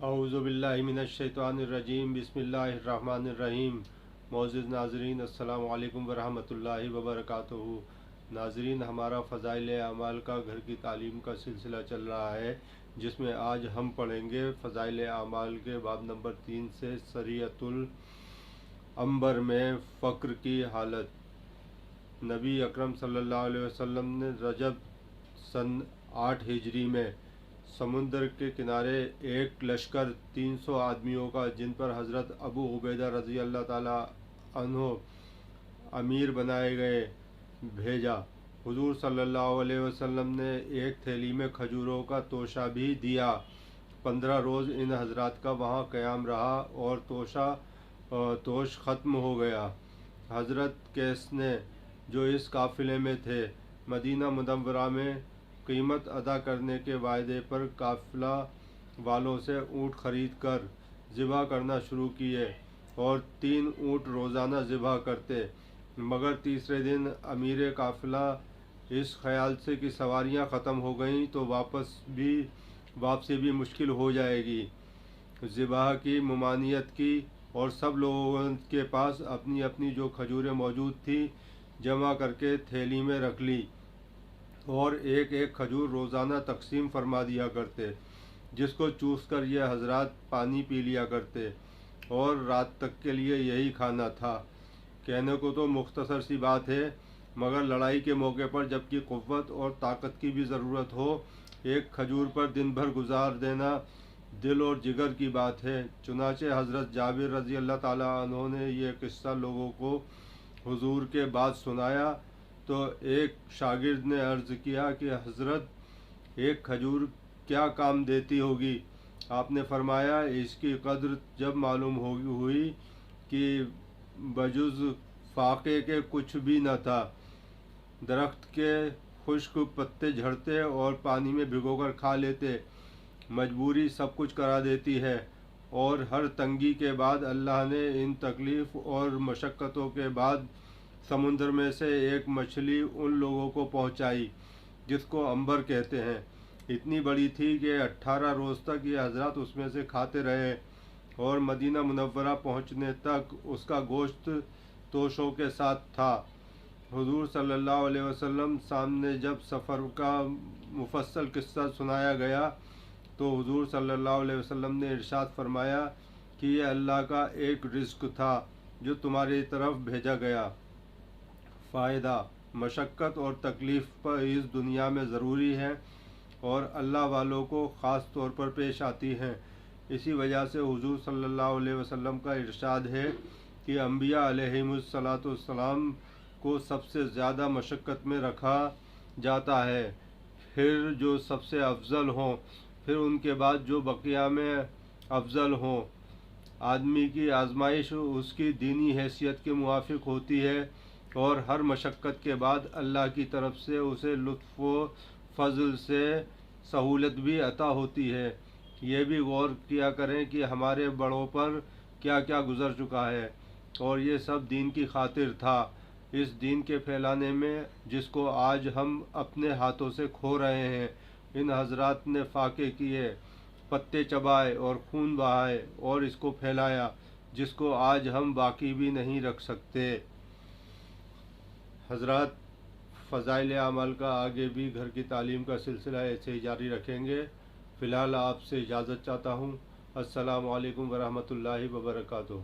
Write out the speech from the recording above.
औज़ु बिल्लाहि मिनश्शैतानिर्रजीम बिस्मिल्लाहिर्रहमानिर्रहीम। मोअज़्ज़िज़ नाज़रीन, अस्सलामु अलैकुम वरहमतुल्लाहि वबरकातुहू। नाज़रीन, हमारा फ़ज़ाइल अमाल का घर की तालीम का सिलसिला चल रहा है, जिसमें आज हम पढ़ेंगे फ़ज़ाइल अमाल के बाब नंबर 3 से शरीअतुल अंबर में फ़क्र की हालत। नबी अकरम सल्लल्लाहु अलैहि वसल्लम ने रजब सन 8 हिजरी में समुंदर के किनारे एक लश्कर 300 आदमियों का, जिन पर हज़रत अबू उबैदा रज़ी अल्लाह ताला अन्हो अमीर बनाए गए, भेजा। हुज़ूर सल्लल्लाहु अलैहि वसल्लम ने एक थैली में खजूरों का तोशा भी दिया। 15 रोज़ इन हजरात का वहाँ क़याम रहा और तोश ख़त्म हो गया। हज़रत कैस ने, जो इस काफ़िले में थे, मदीना मुनव्वरा में कीमत अदा करने के वायदे पर काफ़िला वालों से ऊँट खरीद कर ज़िबा करना शुरू किए और 3 ऊँट रोज़ाना ज़िबा करते। मगर तीसरे दिन अमीर काफ़िला इस ख़याल से कि सवारियाँ ख़त्म हो गईं तो वापसी भी मुश्किल हो जाएगी, ज़िबा की ममानियत की और सब लोगों के पास अपनी अपनी जो खजूरें मौजूद थी जमा करके थैली में रख ली और एक एक खजूर रोज़ाना तकसीम फरमा दिया करते, जिसको चूस कर ये हजरात पानी पी लिया करते और रात तक के लिए यही खाना था। कहने को तो मुख्तसर सी बात है, मगर लड़ाई के मौके पर जबकि क़ुव्वत और ताकत की भी ज़रूरत हो, एक खजूर पर दिन भर गुजार देना दिल और जिगर की बात है। चुनाचे हज़रत जाबिर रज़ी अल्लाह ताला अन्हो ने यह किस्सा लोगों को हुजूर के बाद सुनाया तो एक शागिर्द ने अर्ज़ किया कि हज़रत, एक खजूर क्या काम देती होगी? आपने फरमाया, इसकी कद्र जब मालूम हुई कि बजुज़ फाके के कुछ भी न था। दरख्त के खुश्क पत्ते झड़ते और पानी में भिगोकर खा लेते। मजबूरी सब कुछ करा देती है और हर तंगी के बाद अल्लाह ने इन तकलीफ़ और मशक्क़तों के बाद समुंदर में से एक मछली उन लोगों को पहुंचाई जिसको अंबर कहते हैं। इतनी बड़ी थी कि 18 रोज़ तक ये हजरत उसमें से खाते रहे और मदीना मुनव्वरा पहुंचने तक उसका गोश्त तोशों के साथ था। हुजूर सल्लल्लाहु अलैहि वसल्लम सामने जब सफ़र का मुफस्सल किस्सा सुनाया गया तो हुजूर सल्लल्लाहु अलैहि वसल्लम ने इरशाद फरमाया कि यह अल्लाह का एक रिज़्क़ था जो तुम्हारी तरफ भेजा गया। फ़ायदा, मशक्क़त और तकलीफ़ पर इस दुनिया में ज़रूरी है और अल्लाह वालों को ख़ास तौर पर पेश आती हैं। इसी वजह से हुजूर सल्लल्लाहु अलैहि वसल्लम का इरशाद है कि अम्बिया अलैहिमुस्सलाम को सबसे ज़्यादा मशक्क़त में रखा जाता है, फिर जो सबसे अफजल हों, फिर उनके बाद जो बकिया में अफजल हों। आदमी की आजमाइश उसकी दीनी हैसियत के मुआफ़िक होती है और हर मशक्क़त के बाद अल्लाह की तरफ से उसे लुत्फ़ व फ़ज़ल से सहूलत भी अता होती है। ये भी गौर किया करें कि हमारे बड़ों पर क्या क्या गुज़र चुका है और ये सब दीन की खातिर था। इस दीन के फैलाने में जिसको आज हम अपने हाथों से खो रहे हैं, इन हजरात ने फाके किए, पत्ते चबाए और खून बहाए और इसको फैलाया, जिसको आज हम बाकी भी नहीं रख सकते। हजरात, फ़ज़ाइल अमल का आगे भी घर की तालीम का सिलसिला ऐसे ही जारी रखेंगे। फ़िलहाल आपसे इजाज़त चाहता हूँ। अस्सलामु अलैकुम वरहमतुल्लाहि वबरकातुहू।